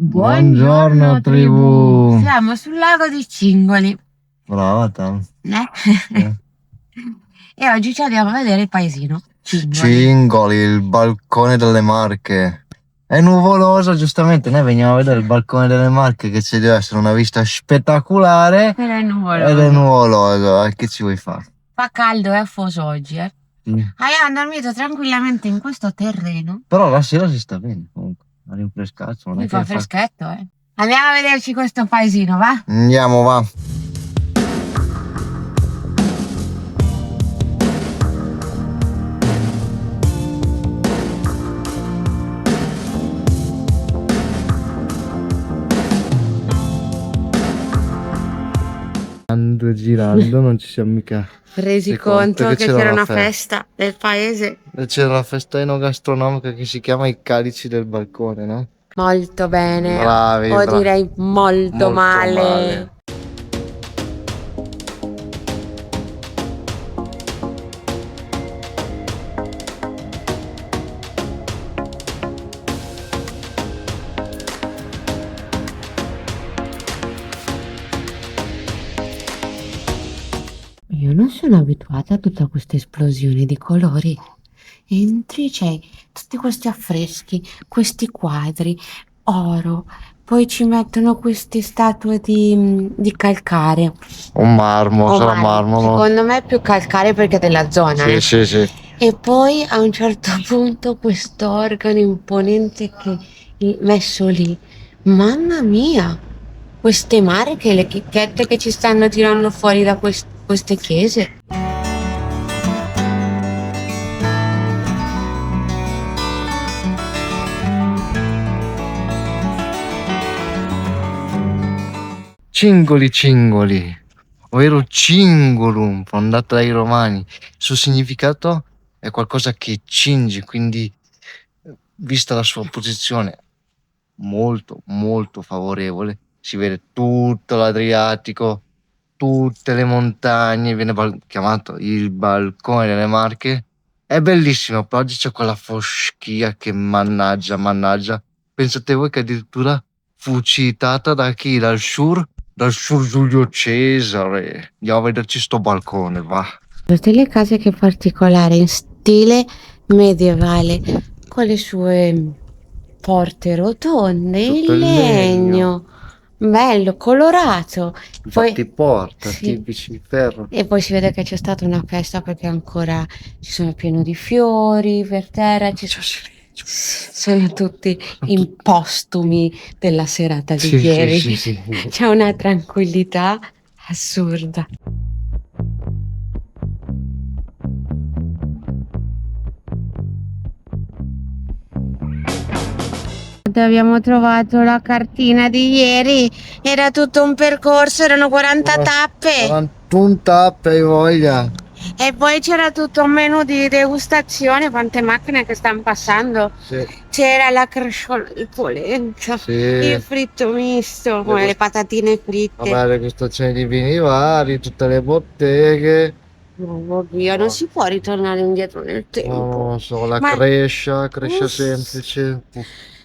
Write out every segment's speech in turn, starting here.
Buongiorno tribù. Siamo sul lago di Cingoli. Brava Tam. E oggi ci andiamo a vedere il paesino. Cingoli, il balcone delle Marche. È nuvoloso, giustamente. Noi veniamo a vedere il balcone delle Marche, che ci deve essere una vista spettacolare. Ed è nuvoloso. Ed è nuvoloso. Che ci vuoi fare? Fa caldo e affoso oggi, Sì. Abbiamo dormito tranquillamente in questo terreno. Però la sera si sta bene comunque. Ha rinfrescato. Mi fa freschetto, Andiamo a vederci questo paesino, va? Andiamo, va. Girando non ci siamo mica resi conto che c'era una festa del paese. C'era una festa enogastronomica che si chiama I Calici del Balcone, no? Molto bene. Bravi, direi molto male. Io non sono abituata a tutta questa esplosione di colori. Entri, c'è tutti questi affreschi, questi quadri, oro, poi ci mettono queste statue di calcare. Un marmo, sarà marmo. Secondo me è più calcare perché è della zona. Sì. E poi a un certo punto questo organo imponente messo lì. Mamma mia! Queste marche, le chicchette che ci stanno tirando fuori da queste chiese. Cingoli, ovvero cingolum, fondato dai Romani. Il suo significato è qualcosa che cinge, quindi, vista la sua posizione molto, molto favorevole, si vede tutto l'Adriatico, tutte le montagne, viene chiamato il balcone delle Marche. È bellissimo, però oggi c'è quella foschia che mannaggia. Pensate voi che addirittura fu citata da chi? Dal Sur Giulio Cesare. Andiamo a vederci sto balcone, va. Tutte le case che particolare, in stile medievale, con le sue porte rotonde Tutto in in legno. Bello, colorato. Infatti porta, sì. tipici di ferro. E poi si vede che c'è stata una festa perché ancora ci sono pieno di fiori per terra. Sono tutti in postumi della serata di ieri. Sì. C'è una tranquillità assurda. Abbiamo trovato la cartina di ieri, era tutto un percorso, erano 40 tappe. 41 tappe, hai voglia. E poi c'era tutto un menù di degustazione, quante macchine che stanno passando. Sì. C'era la cresciola di polenta, il fritto misto, come le patatine fritte. Vabbè, gustazione di vini vari, tutte le botteghe. Oh Dio, non si può ritornare indietro nel tempo. Non so, la Crescia semplice.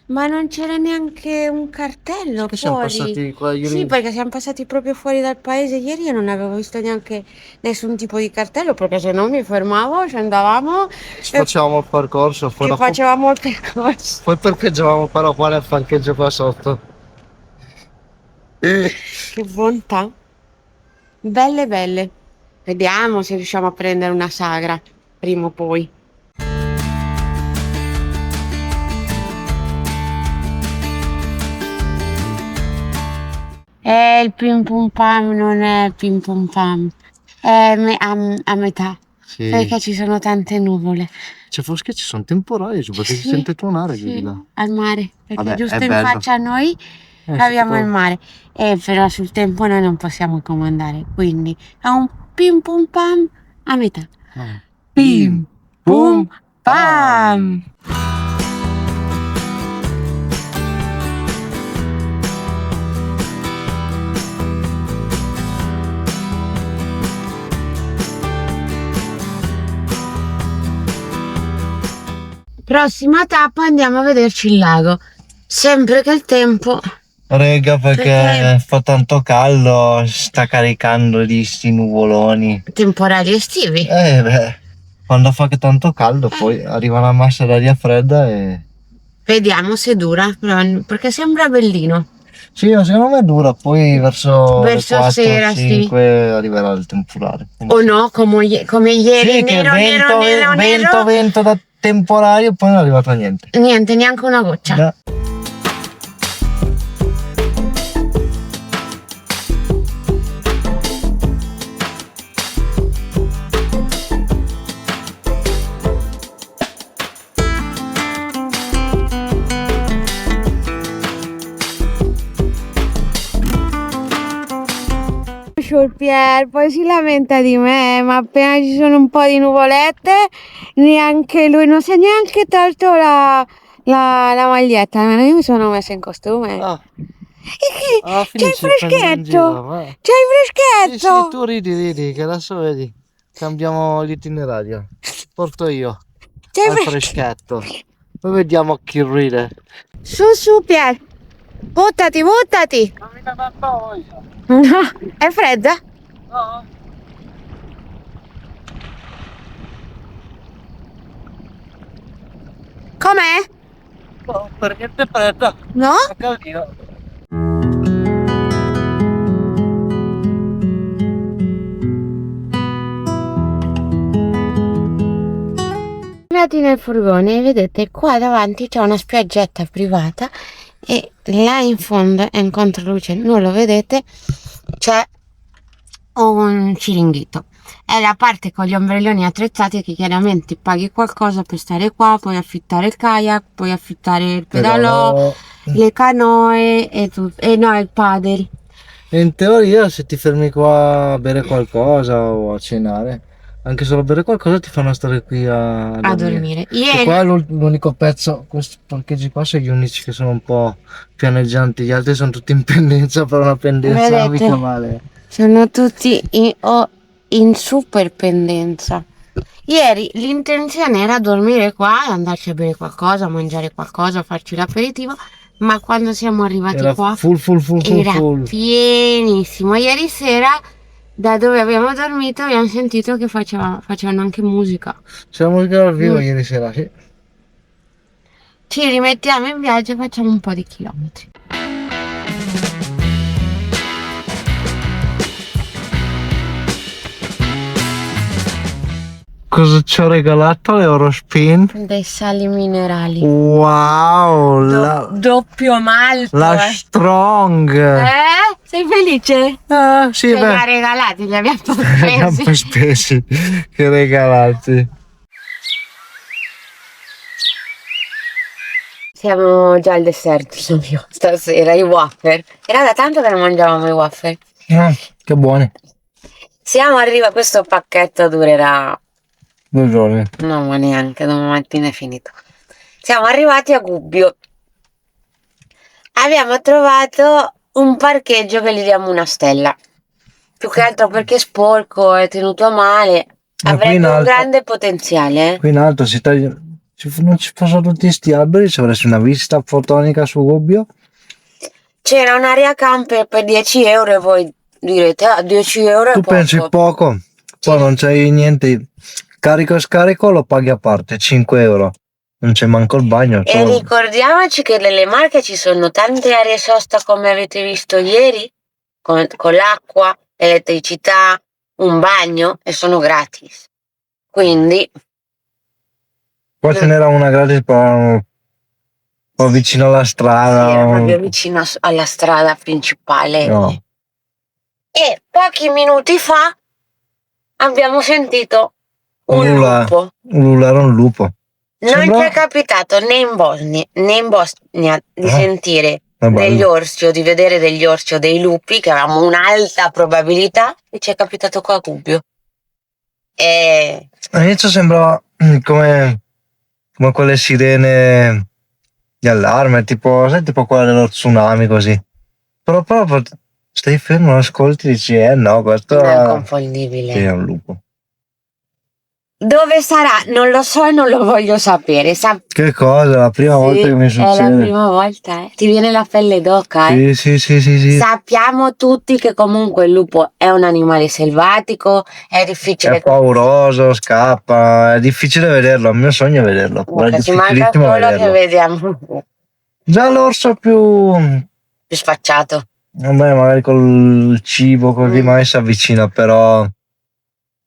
Ma non c'era neanche un cartello fuori. Siamo passati qua ieri. Sì, perché siamo passati proprio fuori dal paese ieri e non avevo visto neanche nessun tipo di cartello, perché se no mi fermavo, ci andavamo. Facevamo il percorso. Facevamo il percorso. Poi parcheggiavamo però qua nel parcheggio qua sotto. Che bontà. Belle. Vediamo se riusciamo a prendere una sagra, prima o poi. Il pim pum pam non è pim pum pam, è a metà, Sì. Perché ci sono tante nuvole. C'è foschia, ci sono temporali, perché si sente tuonare giù di là. Al mare, perché Vabbè, giusto è in bello. faccia a noi abbiamo il mare, però sul tempo noi non possiamo comandare, quindi è un pim pum pam a metà. Pim pum pam! Prossima tappa andiamo a vederci il lago. Sempre che il tempo... Rega, perché fa tanto caldo, sta caricando di sti nuvoloni. Temporali estivi. Quando fa che tanto caldo, poi arriva una massa d'aria fredda e... Vediamo se dura, perché sembra bellino. Sì, secondo me dura, poi verso le Verso 4, sera, 5 arriverà il temporale. O no, come ieri, Sì, che vento da temporale e poi non è arrivato niente. Niente, neanche una goccia. No. Pier, poi si lamenta di me, ma appena ci sono un po' di nuvolette, neanche lui, non si è neanche tolto la maglietta, io mi sono messa in costume. C'è il freschetto! C'è il freschetto! Sì, tu ridi, che adesso vedi, cambiamo l'itinerario. Porto io al freschetto. Poi vediamo chi ride. Su, Pier! Buttati! Non mi dà tanta voglia. No, è fredda? No. Com'è? No, per niente fredda. No? È caldino. Entrati nel furgone e vedete qua davanti c'è una spiaggetta privata e là in fondo in controluce non lo vedete, c'è un ciringhito. È la parte con gli ombrelloni attrezzati che chiaramente paghi qualcosa per stare qua, puoi affittare il kayak, puoi affittare il pedalò, le canoe e no, il paddle. In teoria se ti fermi qua a bere qualcosa o a cenare, anche solo a bere qualcosa, ti fanno stare qui a dormire. E qua è l'unico pezzo, questi parcheggi qua sono gli unici che sono un po' pianeggianti, gli altri sono tutti in pendenza, però una pendenza mica male. Sono tutti in super pendenza. Ieri l'intenzione era dormire qua, andarci a bere qualcosa, mangiare qualcosa, farci l'aperitivo, ma quando siamo arrivati Era qua full. era pienissimo. Ieri sera da dove abbiamo dormito abbiamo sentito che facevano anche musica. C'era musica dal vivo ieri sera, sì. Ci rimettiamo in viaggio e facciamo un po' di chilometri. Cosa ci ho regalato l'Eurospin? Dei sali minerali. Wow! Doppio malto. La Strong! Sei felice? Sì, Ce li ha regalati, li abbiamo abbiamo spesi. Che regalati. Siamo già al dessert, sono io stasera, i wafer. Era da tanto che non mangiavamo i wafer. Che buoni. Siamo arrivati, questo pacchetto durerà 2 giorni. no, ma neanche, domani mattina è finito. Siamo arrivati a Gubbio. Abbiamo trovato un parcheggio che gli diamo una stella. Più che altro perché è sporco, è tenuto male. Avrebbe un grande potenziale. Qui in alto non ci fossero tutti sti alberi, ci avresti una vista fotonica su Gubbio. C'era un'area camper per 10 euro e voi direte, 10 euro è tu poco. Pensi poco, poi non c'hai niente. Carico e scarico lo paghi a parte, 5 euro. Non c'è manco il bagno. E ricordiamoci che nelle Marche ci sono tante aree sosta come avete visto ieri, con l'acqua, elettricità, un bagno e sono gratis. Quindi... Poi ce n'era una gratis però un po' vicino alla strada. Sì, era proprio vicino alla strada principale. No. E pochi minuti fa abbiamo sentito un lupo. Ululare un lupo. Non ci è capitato né in Bosnia di sentire degli orsi o di vedere degli orsi o dei lupi, che avevamo un'alta probabilità, e ci è capitato qua a Gubbio. All'inizio sembrava come quelle sirene di allarme, tipo, sai, tipo quella dello tsunami così. Però stai fermo, ascolti e dici, no, questo è inconfondibile. è un lupo. Dove sarà? Non lo so e non lo voglio sapere. Che cosa? La prima volta che mi È la succede. prima volta, eh. Ti viene la pelle d'oca, eh. Sì. Sappiamo tutti che comunque il lupo è un animale selvatico, è difficile. È pauroso, scappa, è difficile vederlo, il mio sogno è vederlo. È Ci manca difficilissimo solo che vederlo. vediamo Già l'orso più spacciato. vabbè, magari col cibo così mai si avvicina, però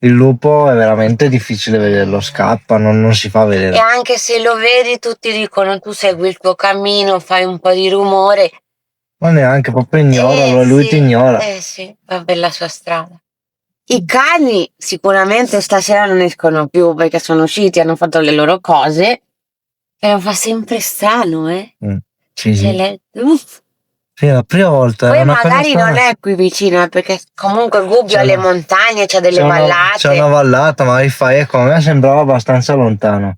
il lupo è veramente difficile vederlo, scappa, non si fa E vedere. anche se lo vedi, tutti dicono tu segui il tuo cammino, fai un po' di rumore. Ma neanche, proprio ignora, lui sì, ti ignora. sì, va per la sua strada. I cani sicuramente stasera non escono più perché sono usciti, hanno fatto le loro cose, però fa sempre strano, eh? Sì. Uff. Sì, è la prima volta. Poi è una cosa magari non strana. è qui vicino, perché comunque Gubbio C'è ha le una- montagne, c'ha delle vallate. C'è una vallata, magari fai, ecco, a me sembrava abbastanza lontano.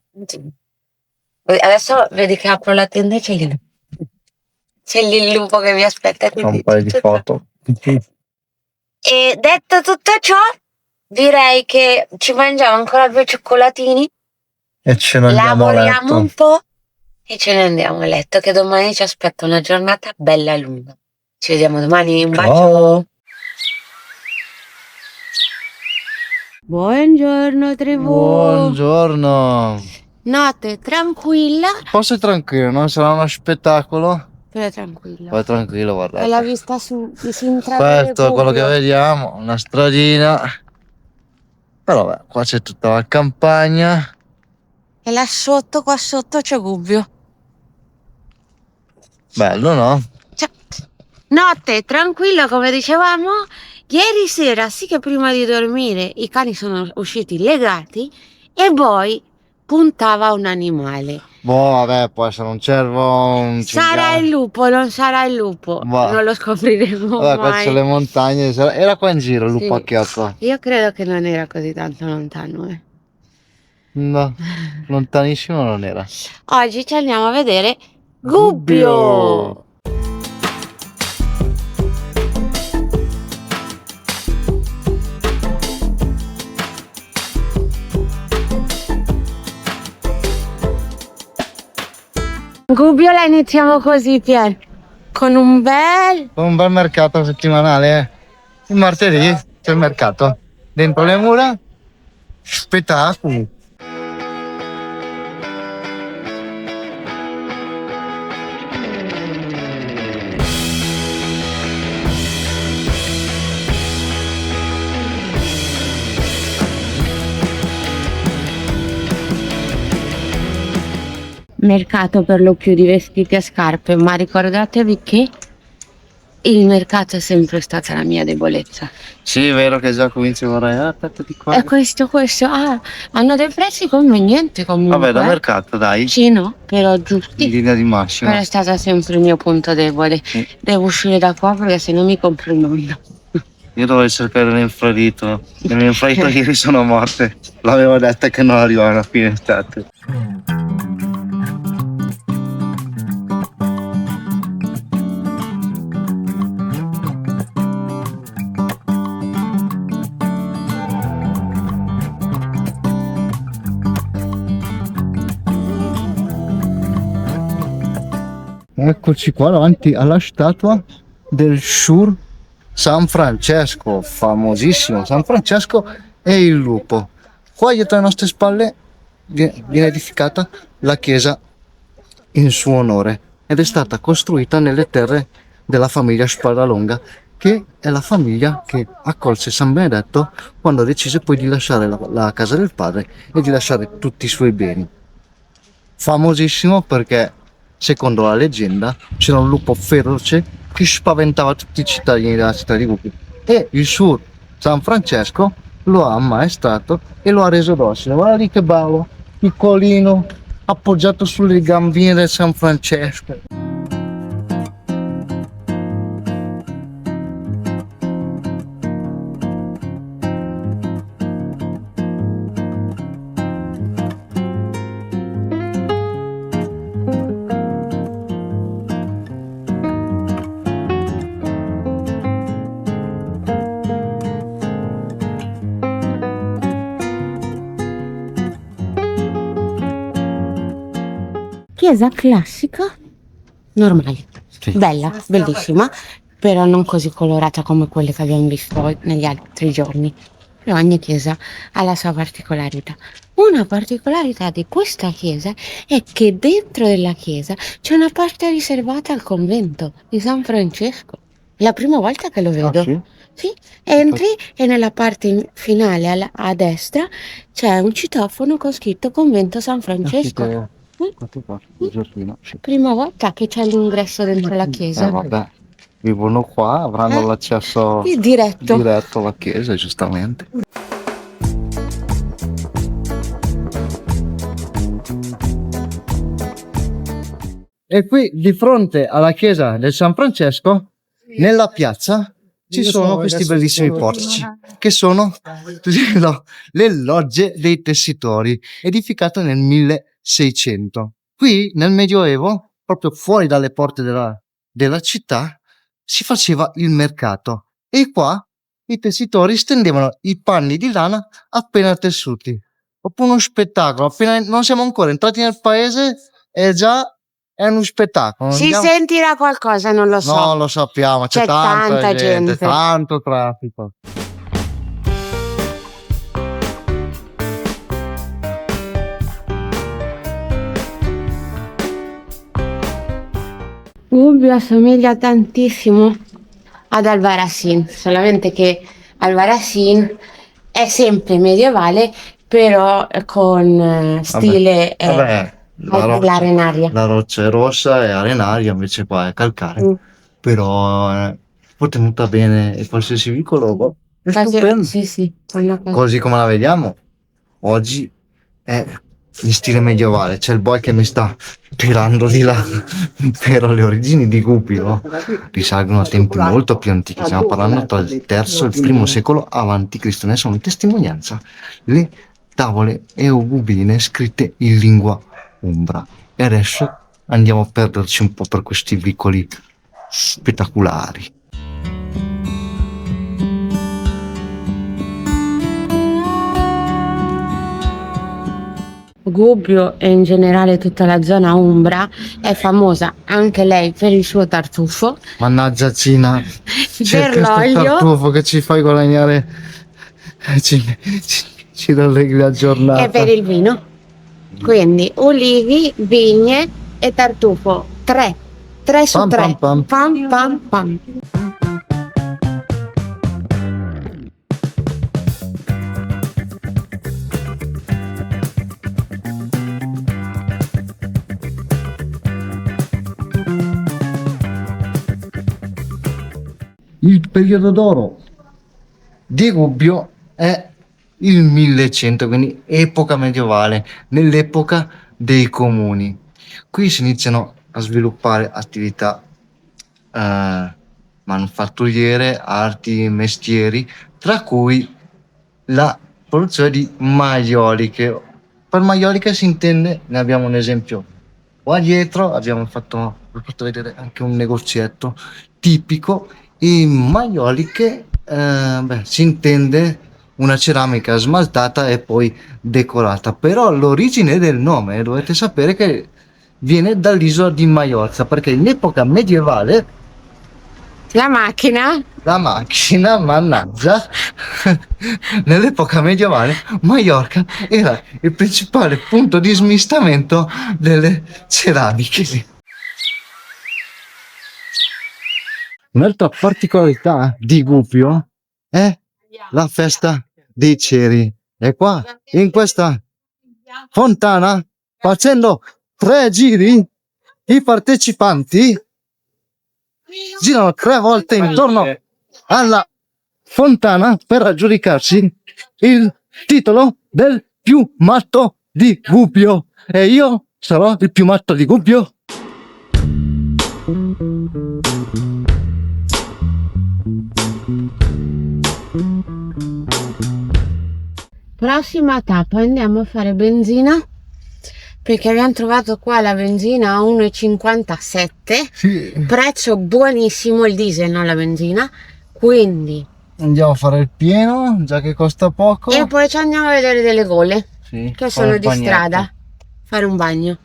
Adesso vedi che apro la tenda e c'è lì il lupo che mi aspetta. Fa un paio di foto. E detto tutto ciò, direi che ci mangiamo ancora 2 cioccolatini, E ce ne andiamo a lavoriamo un letto. po' e ce ne andiamo a letto, che domani ci aspetta una giornata bella lunga. Ci vediamo domani, un bacio. Ciao. Buongiorno Trevù. Buongiorno. Notte tranquilla. Forse tranquillo, non sarà uno spettacolo? Però tranquilla. Poi tranquillo, guardate. Hai la vista si intravede. Questo è quello che vediamo, una stradina. Però beh, qua c'è tutta la campagna. E là sotto, qua sotto c'è Gubbio. Bello, no? Cioè, notte tranquilla, come dicevamo. Ieri sera, sì che prima di dormire i cani sono usciti legati e poi puntava un animale. Boh, vabbè, può essere un cervo, un Sarà cinghiale. il lupo, non sarà il lupo. Boh. Non lo scopriremo Vabbè, qua mai. c'è le montagne. Era qua in giro il Sì. lupacchiotto. Io credo che non era così tanto lontano, eh. No, lontanissimo non era. Oggi ci andiamo a vedere Gubbio. Gubbio la iniziamo così, Pier, con un bel... Un bel mercato settimanale, eh. Il martedì c'è il mercato. Dentro le mura, spettacolo. Mercato per lo più di vestiti e scarpe, ma ricordatevi che il mercato è sempre stata la mia debolezza. Sì, è vero che già cominci a vorrei. Aspetta di qua. E questo, hanno dei prezzi convenienti comunque. Vabbè, da mercato, dai. Sì, no, però In giusti. linea di massima. Però è stata sempre il mio punto debole. Devo uscire da qua perché se no mi compro il nulla. Io dovevo cercare l'infradito. Nell'infradito ieri sono morte. L'avevo detta che non arrivava a fine estate. Eccoci qua davanti alla statua del Sur San Francesco, famosissimo San Francesco e il lupo. Qua dietro alle nostre spalle viene edificata la chiesa in suo onore ed è stata costruita nelle terre della famiglia Sparalonga, che è la famiglia che accolse San Benedetto quando decise poi di lasciare la casa del padre e di lasciare tutti i suoi beni. Famosissimo perché, secondo la leggenda, c'era un lupo feroce che spaventava tutti i cittadini della città di Gubbio e il suo San Francesco lo ha ammaestrato e lo ha reso docile. Guarda lì che bello, piccolino, appoggiato sulle gambine del San Francesco. chiesa classica, normale, Sì. bella, bellissima, però non così colorata come quelle che abbiamo visto negli altri giorni. Però ogni chiesa ha la sua particolarità. Una particolarità di questa chiesa è che dentro della chiesa c'è una parte riservata al convento di San Francesco. È la prima volta che lo vedo. sì? Sì, entri e nella parte finale a destra c'è un citofono con scritto Convento San Francesco. Prima volta che c'è l'ingresso dentro la chiesa. Vabbè, vivono qua, avranno l'accesso Diretto. diretto alla chiesa, giustamente. E qui di fronte alla chiesa del San Francesco, nella piazza, ci sono questi bellissimi portici, che sono le logge dei tessitori, edificate nel 1600. Qui nel Medioevo, proprio fuori dalle porte della città, si faceva il mercato e qua i tessitori stendevano i panni di lana appena tessuti. Proprio uno spettacolo, appena non siamo ancora entrati nel paese è già è uno spettacolo. Si sentirà qualcosa, non lo so. No, lo sappiamo, c'è tanta gente, tanto traffico. Gubbio assomiglia tantissimo ad Albarracín, solamente che Albarracín è sempre medievale, però con stile arenaria. La roccia è rossa e arenaria, invece qua è calcare. Però è tenuta bene e qualsiasi vicolo è stupendo. Sì, Così come la vediamo oggi è in stile medievale. C'è il boy che mi sta tirando di là, però le origini di Gubbio risalgono a tempi molto più antichi. Stiamo parlando tra il III e il I secolo avanti Cristo. Ne sono testimonianza le tavole eugubine scritte in lingua umbra. E adesso andiamo a perderci un po' per questi vicoli spettacolari. Gubbio e in generale tutta la zona umbra è famosa anche lei per il suo tartufo. Mannaggia Cina, Per l'olio. Tartufo che ci fai guadagnare, ci rallegri la giornata. E per il vino. Quindi ulivi, vigne e tartufo. 3 su 3. Pam. Pam. Il periodo d'oro di Gubbio è il 1100, quindi epoca medievale, nell'epoca dei comuni. Qui si iniziano a sviluppare attività manufatturiere, arti, mestieri, tra cui la produzione di maioliche. Per maioliche si intende, ne abbiamo un esempio qua dietro, abbiamo fatto vedere anche un negozietto tipico. In maioliche si intende una ceramica smaltata e poi decorata, però l'origine del nome dovete sapere che viene dall'isola di Maiorca, perché in epoca medievale la macchina, mannaggia, nell'epoca medievale Maiorca era il principale punto di smistamento delle ceramiche. Un'altra particolarità di Gubbio è la festa dei ceri. E qua, in questa fontana, facendo 3 giri, i partecipanti girano 3 volte intorno alla fontana per aggiudicarsi il titolo del più matto di Gubbio. E io sarò il più matto di Gubbio. Prossima tappa, andiamo a fare benzina perché abbiamo trovato qua la benzina a 1,57. Sì. Prezzo buonissimo, il diesel, non la benzina, quindi Andiamo a fare il pieno, già che costa poco. e poi ci andiamo a vedere delle gole Sì, che sono di strada, fare un bagno.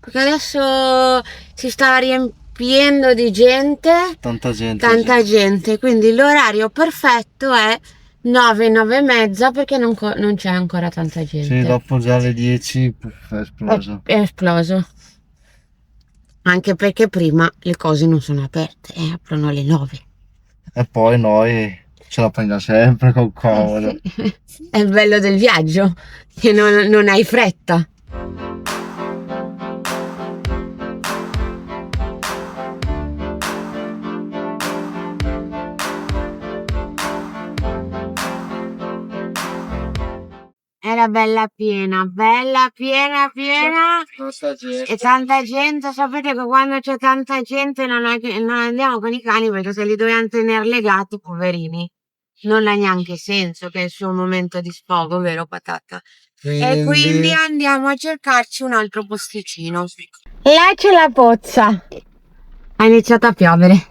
perché adesso si stava riempiendo di gente, Tanta gente. tanta gente, quindi l'orario perfetto è 9, 9 e mezza perché non c'è ancora tanta gente. Sì, dopo già alle 10 è esploso. È esploso. Anche perché prima le cose non sono aperte, aprono alle 9. E poi noi ce la prendiamo sempre con comodo. Sì. È il bello del viaggio, che non hai fretta. Era bella piena, e tanta gente. Sapete che quando c'è tanta gente non andiamo con i cani perché se li dobbiamo tenere legati, poverini, non ha neanche senso, che è il suo momento di sfogo, vero patata? E quindi andiamo a cercarci un altro posticino. Là c'è la pozza. Ha iniziato a piovere.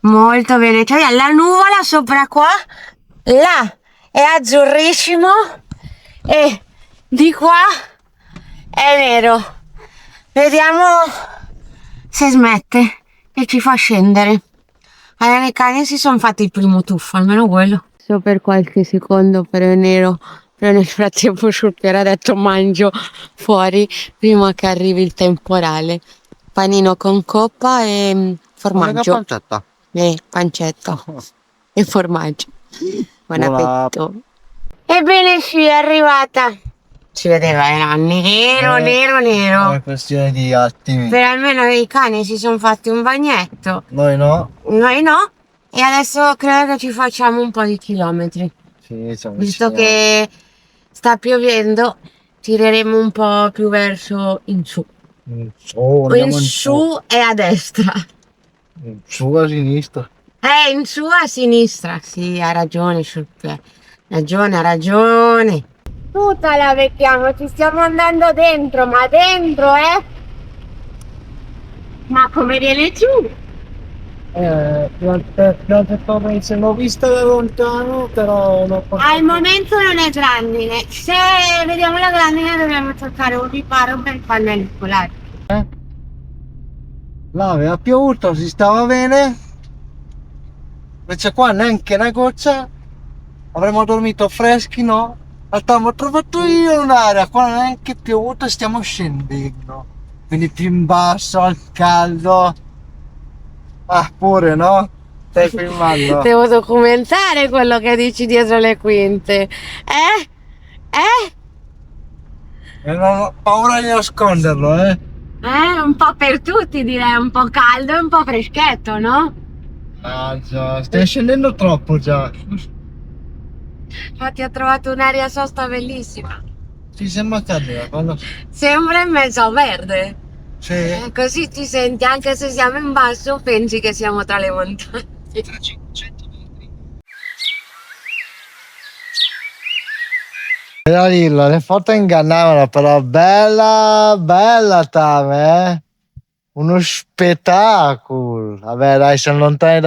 Molto bene, cioè la nuvola sopra qua, là è azzurrissimo e di qua è nero. Vediamo se smette e ci fa scendere. Allora i cani si sono fatti il primo tuffo, almeno quello. So per qualche secondo però è nero, però nel frattempo Sciurpiere ha detto mangio fuori prima che arrivi il temporale. Panino con coppa e formaggio. Pancetta. Pancetta e formaggio. Buon Buona. appetito. Ebbene sì, è arrivata. Si vedeva, era nero. È una questione di attimi. Per almeno i cani si sono fatti un bagnetto. Noi no. Noi no. E adesso credo che ci facciamo un po' di chilometri. Sì, siamo Visto vicini. che sta piovendo, tireremo un po' più verso in su. Andiamo In su e a destra. In su a sinistra. In su a sinistra. Sì, ha ragione, Sciurpiere. Ha ragione. Tutta la vecchiamo, ci stiamo andando dentro, ma dentro, Ma come viene giù? L'ho vista da lontano, però non posso. Al momento non è grandine. Se vediamo la grandine dobbiamo cercare un riparo per i pannelli solari. Là aveva piovuto, si stava bene. Invece qua neanche una goccia. Avremmo dormito freschi, no? Ho trovato io un'area, qua non è neanche piovuto e stiamo scendendo. Quindi più in basso, al caldo. Ah, pure, no? Stai filmando? Devo documentare quello che dici dietro le quinte. E non ho paura di nasconderlo, Un po' per tutti direi, un po' caldo e un po' freschetto, no? Ah già, stai scendendo troppo già. Infatti ho trovato un'area sosta bellissima. Ci sembra carina, quando. Sembra in mezzo a verde. Sì. Così ti senti, anche se siamo in basso, pensi che siamo tra le montagne. Tra 500 metri. Era dirlo, le foto ingannavano, però bella Tame, uno spettacolo. Vabbè dai, siamo lontani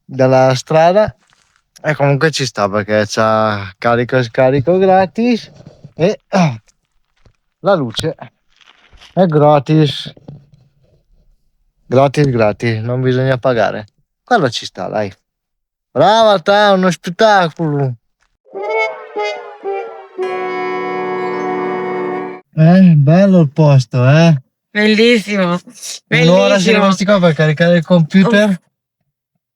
dalla strada e comunque ci sta perché c'ha carico e scarico gratis e la luce è gratis. Gratis, non bisogna pagare. Quello ci sta, dai. Brava te, uno spettacolo. Bello il posto, Bellissimo, Un'ora siamo rimasti qua per caricare il computer.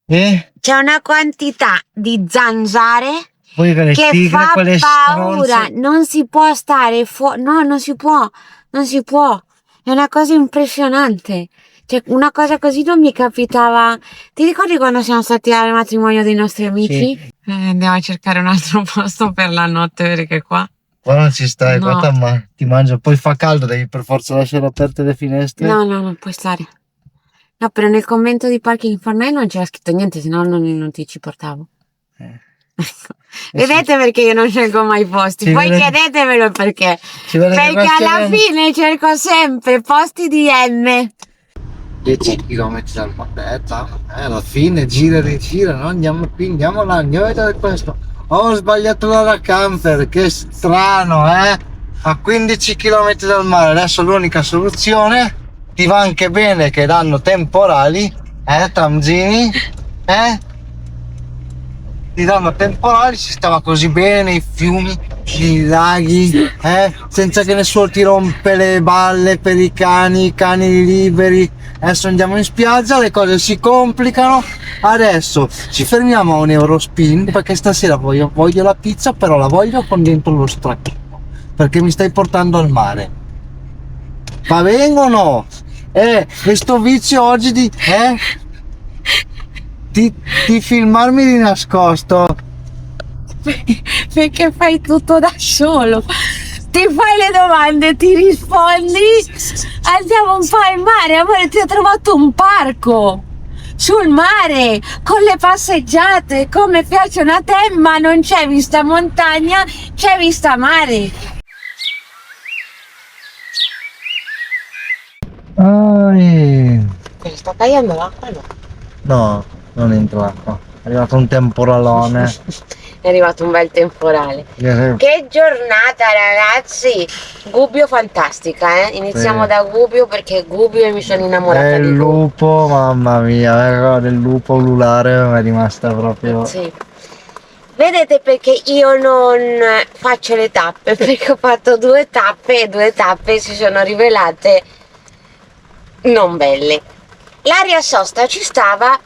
E c'è una quantità di zanzare poi quelle che tigre, fa quelle paura. stronze. Non si può stare fuori. No, non si può. È una cosa impressionante. Cioè, una cosa così non mi capitava. Ti ricordi quando siamo stati al matrimonio dei nostri amici? Sì. Andiamo a cercare un altro posto per la notte perché qua. Qua non ci stai, No. qua ti mangia. Poi fa caldo, devi per forza lasciare aperte le finestre. No, non puoi stare. No, però nel commento di Parking Fortnite non c'era scritto niente, se no non ti ci portavo. Vedete perché io non scelgo mai i posti? Ci Poi vede- chiedetemelo perché. Ci vede che Perché questi alla erano fine cerco sempre posti di M. 10 km dal Mapetta. Alla fine gira e rigira, no? Andiamo qui, andiamo là, andiamo a vedere questo. Ho sbagliato la camper, che strano, a 15 km dal mare. Adesso l'unica soluzione, ti va anche bene che danno temporali, Tamzini? Ti danno temporali, si stava così bene, i fiumi, i laghi, senza che nessuno ti rompe le balle per i cani liberi. Adesso andiamo in spiaggia, le cose si complicano. Adesso ci fermiamo a un Eurospin perché stasera voglio la pizza, però la voglio con dentro lo stracchino, perché mi stai portando al mare. Va bene o no? Questo vizio oggi di filmarmi di nascosto. Perché fai tutto da solo? Ti fai le domande, ti rispondi, andiamo un po' al mare. Amore, ti ho trovato un parco sul mare con le passeggiate come piacciono a te, ma non c'è vista montagna, c'è vista mare. Sta cayendo l'acqua, no? No, non entra l'acqua. È arrivato un temporalone. È arrivato un bel temporale. Che giornata, ragazzi! Gubbio fantastica, Iniziamo Sì. da Gubbio perché Gubbio mi sono innamorata Il di Gubbio. lupo, mamma mia, del lupo ululare mi è rimasta proprio. Sì. Vedete perché io non faccio le tappe? Perché ho fatto 2 tappe e 2 tappe si sono rivelate non belle. L'aria sosta ci stava,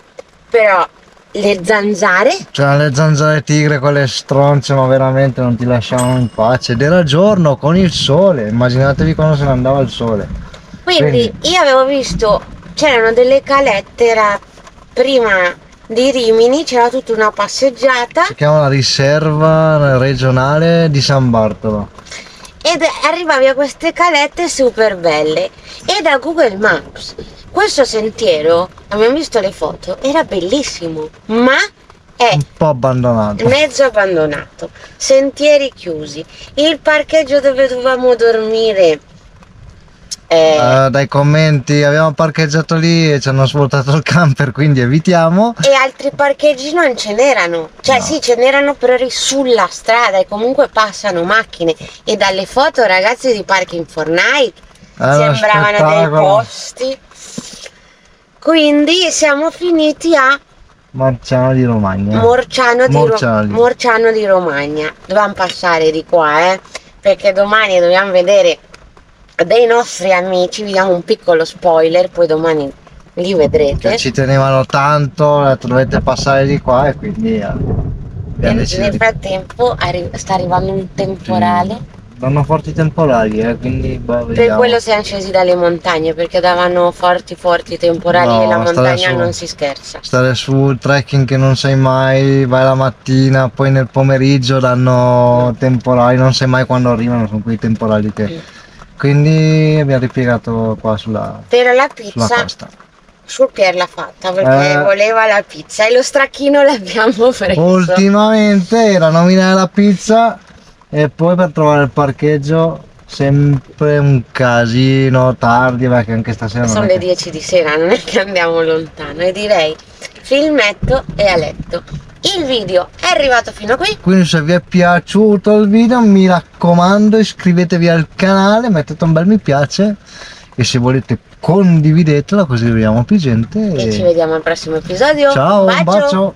però le zanzare. Cioè le zanzare tigre, quelle stronze, ma veramente non ti lasciavano in pace. Ed era giorno con il sole, immaginatevi quando se ne andava il sole. Quindi io avevo visto, c'erano delle calette, era prima di Rimini, c'era tutta una passeggiata Si chiama la riserva regionale di San Bartolo. ed arrivavi a queste calette super belle e da Google Maps questo sentiero, abbiamo visto le foto, era bellissimo, ma è Un po' abbandonato. mezzo abbandonato, sentieri chiusi, il parcheggio dove dovevamo dormire Dai commenti, abbiamo parcheggiato lì e ci hanno svuotato il camper, quindi evitiamo. e altri parcheggi non ce n'erano, cioè No. sì ce n'erano però eri sulla strada e comunque passano macchine e dalle foto ragazzi di Parking Fortnite Uno sembravano dei spettacolo. posti, quindi siamo finiti a Marciano di Romagna. Morciano Morciano. di Romagna. Dovevamo passare di qua, perché domani dobbiamo vedere dei nostri amici, vi diamo un piccolo spoiler, poi domani li vedrete. Che ci tenevano tanto, ho detto, dovete passare di qua e quindi abbiamo deciso Nel di... frattempo sta arrivando un temporale. Danno forti temporali, quindi Per vediamo. quello siamo scesi dalle montagne, perché davano forti temporali No, e la stare montagna su. non si scherza. Stare su trekking che non sai mai, vai la mattina, poi nel pomeriggio danno temporali, non sai mai quando arrivano, sono quei temporali che... Quindi abbiamo ripiegato qua sulla Per la pizza costa. sul Pier l'ha fatta perché voleva la pizza e lo stracchino l'abbiamo preso. Ultimamente era nominare la pizza e poi per trovare il parcheggio sempre un casino, tardi, perché anche stasera non Sono è le che- 10 di sera, non è che andiamo lontano e direi filmetto e a letto. Il video è arrivato fino a qui. Quindi se vi è piaciuto il video mi raccomando iscrivetevi al canale, mettete un bel mi piace e se volete condividetelo così vediamo più gente. E ci vediamo al prossimo episodio. Ciao, un bacio.